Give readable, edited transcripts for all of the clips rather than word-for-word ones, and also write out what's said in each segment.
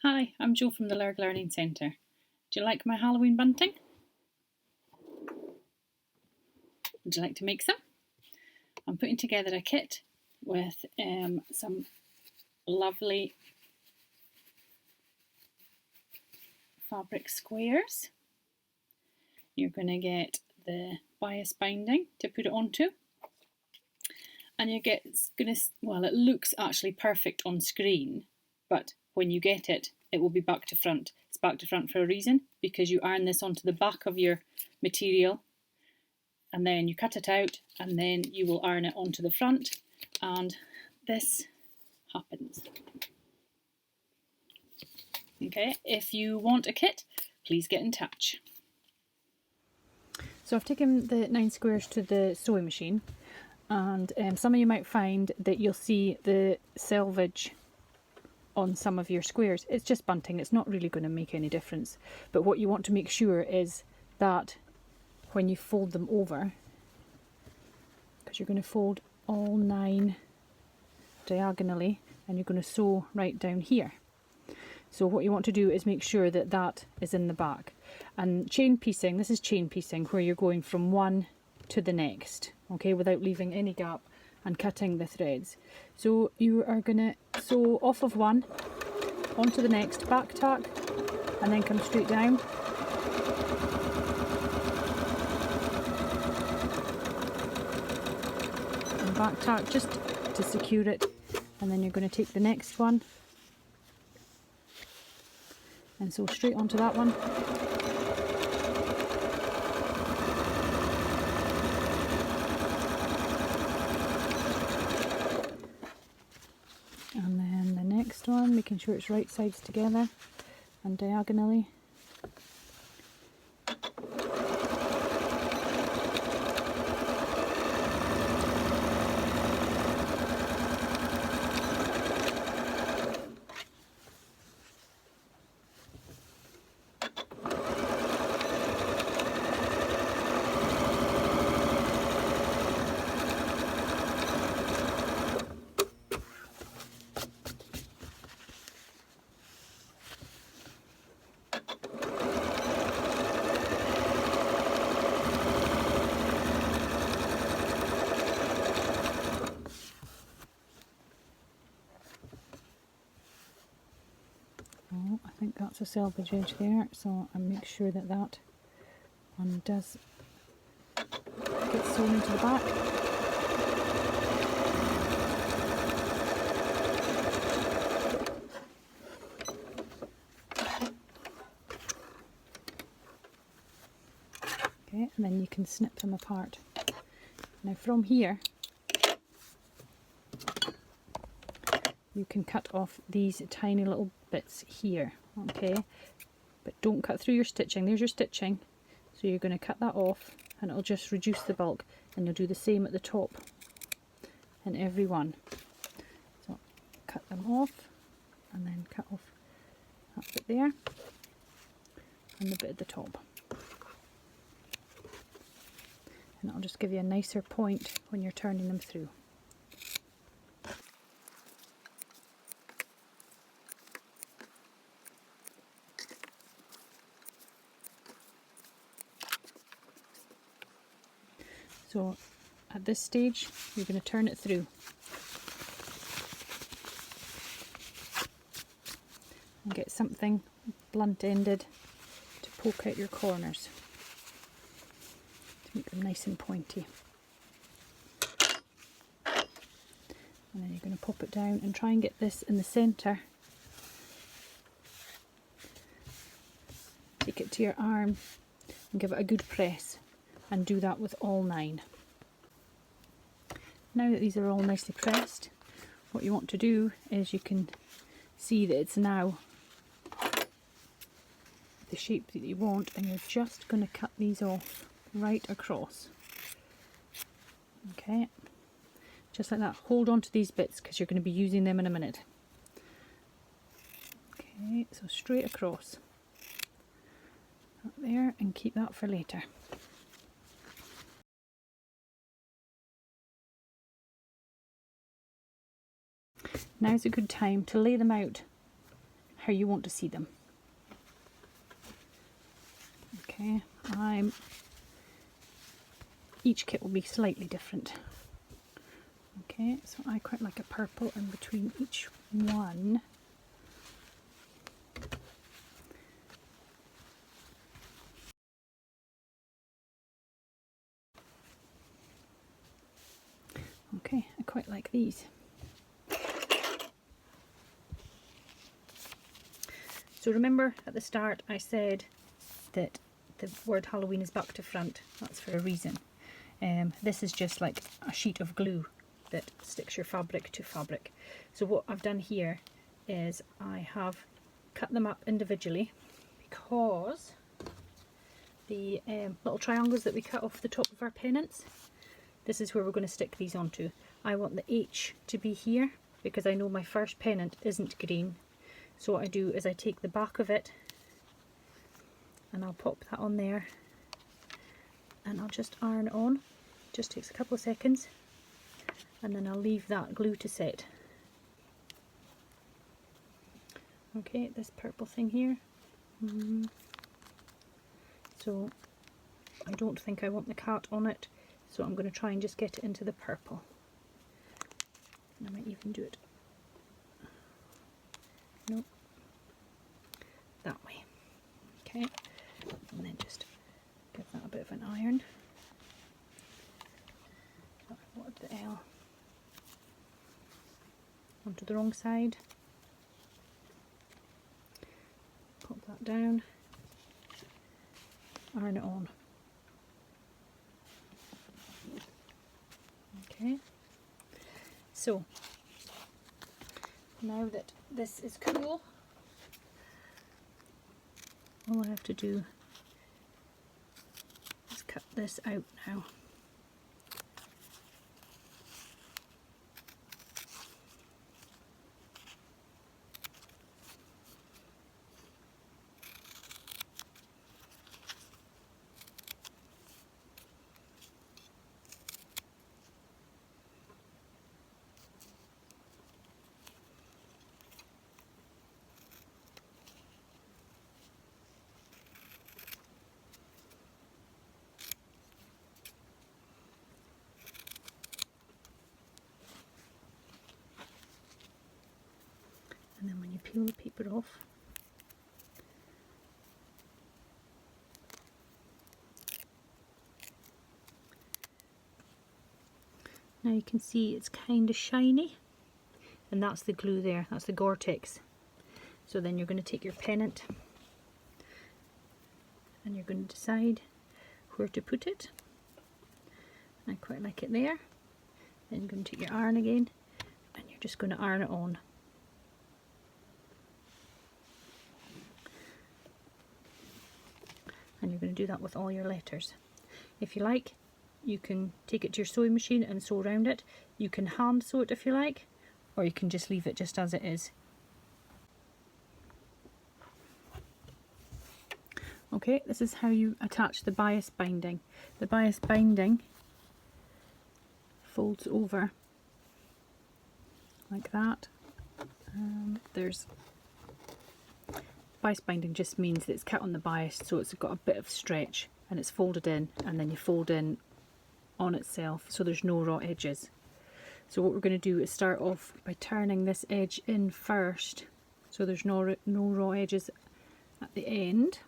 Hi, I'm Jo from the Lurg Learning Centre. Do you like my Halloween bunting? Would you like to make some? I'm putting together a kit with some lovely fabric squares. You're going to get the bias binding to put it onto, and it looks actually perfect on screen, but when you get it, it will be back to front. It's back to front for a reason, because you iron this onto the back of your material, and then you cut it out, and then you will iron it onto the front, and this happens. Okay, if you want a kit, please get in touch. So I've taken the 9 squares to the sewing machine, and some of you might find that you'll see the selvage on some of your squares. It's just bunting, it's not really going to make any difference, but what you want to make sure is that when you fold them over, because you're going to fold all 9 diagonally and you're going to sew right down here. So what you want to do is make sure that that is in the back. And chain piecing, this is chain piecing, where you're going from one to the next, okay, without leaving any gap and cutting the threads. So you are going to sew off of one onto the next, back tack, and then come straight down. And back tack just to secure it, and then you're going to take the next one and sew straight onto that one. And then the next one, making sure it's right sides together and diagonally. Oh, I think that's a selvage edge there, so I make sure that that one does get sewn into the back. Okay, and then you can snip them apart. Now from here, you can cut off these tiny little bits here, okay? But don't cut through your stitching. There's your stitching. So you're going to cut that off, and it'll just reduce the bulk, and you'll do the same at the top in every one. So cut them off, and then cut off that bit there, and the bit at the top. And it'll just give you a nicer point when you're turning them through. So at this stage, you're going to turn it through. And get something blunt-ended to poke out your corners, to make them nice and pointy. And then you're going to pop it down and try and get this in the centre. Take it to your arm and give it a good press, and do that with all 9. Now that these are all nicely pressed, what you want to do is you can see that it's now the shape that you want, and you're just going to cut these off right across. Okay, just like that. Hold on to these bits because you're going to be using them in a minute. Okay, so straight across. Up there, and keep that for later. Now's a good time to lay them out how you want to see them. Okay, each kit will be slightly different. Okay, so I quite like a purple in between each one. Okay, I quite like these. So remember at the start I said that the word Halloween is back to front. That's for a reason. This is just like a sheet of glue that sticks your fabric to fabric. So what I've done here is I have cut them up individually, because the little triangles that we cut off the top of our pennants, this is where we're going to stick these onto. I want the H to be here because I know my first pennant isn't green. So what I do is I take the back of it and I'll pop that on there, and I'll just iron it on. Just takes a couple of seconds, and then I'll leave that glue to set. Okay, this purple thing here. So I don't think I want the cat on it, so I'm going to try and just get it into the purple. And I might even do it. Nope. That way. Okay, and then just give that a bit of an iron. Oh, I wanted the L onto the wrong side. Pop that down. Iron it on. Okay, so now that this is cool, all I have to do is cut this out now. And then when you peel the paper off, now you can see it's kind of shiny, and that's the glue there, that's the Gore-Tex. So then you're going to take your pennant and you're going to decide where to put it. I quite like it there. Then you're going to take your iron again and you're just going to iron it on. And you're going to do that with all your letters. If you like, you can take it to your sewing machine and sew around it. You can hand sew it if you like, or you can just leave it just as it is. Okay, this is how you attach the bias binding. The bias binding folds over like that. Bias binding just means that it's cut on the bias, so it's got a bit of stretch and it's folded in, and then you fold in on itself so there's no raw edges. So what we're going to do is start off by turning this edge in first so there's no raw edges at the end.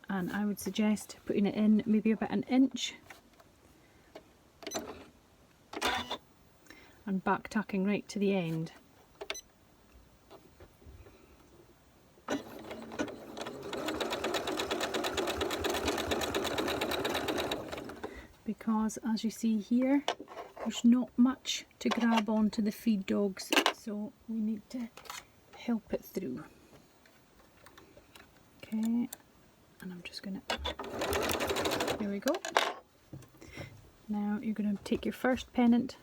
And I would suggest putting it in maybe about 1 inch and back tacking right to the end. Because as you see here, there's not much to grab onto the feed dogs, so we need to help it through. Okay, and I'm just gonna, there we go. Now you're going to take your first pennant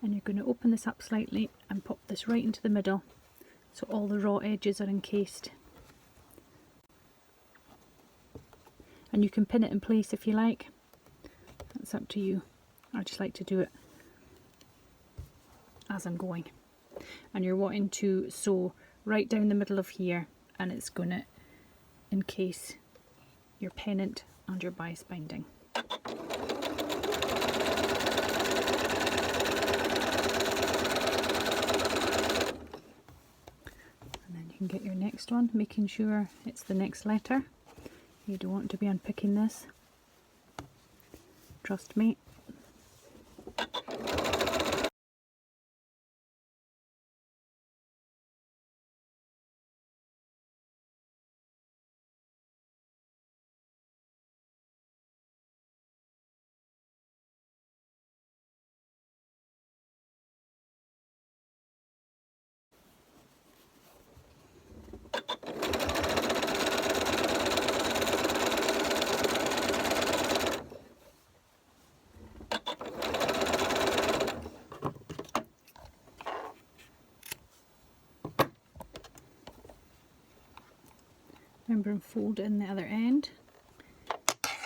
and you're going to open this up slightly and pop this right into the middle so all the raw edges are encased. And you can pin it in place if you like. It's up to you. I just like to do it as I'm going. and you're wanting to sew right down the middle of here, and it's going to encase your pennant and your bias binding. You can get your next one, making sure it's the next letter. You don't want to be unpicking this, trust me. Remember and fold in the other end.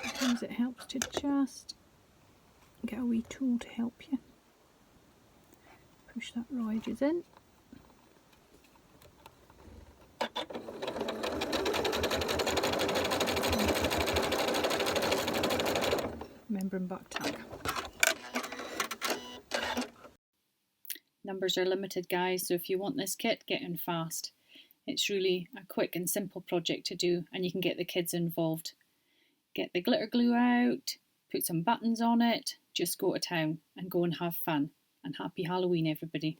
Sometimes it helps to just get a wee tool to help you. Push that raw edges in. Remember and back tack. Numbers are limited, guys, so if you want this kit, get in fast. It's really a quick and simple project to do, and you can get the kids involved. Get the glitter glue out, put some buttons on it, just go to town and go and have fun. And happy Halloween, everybody.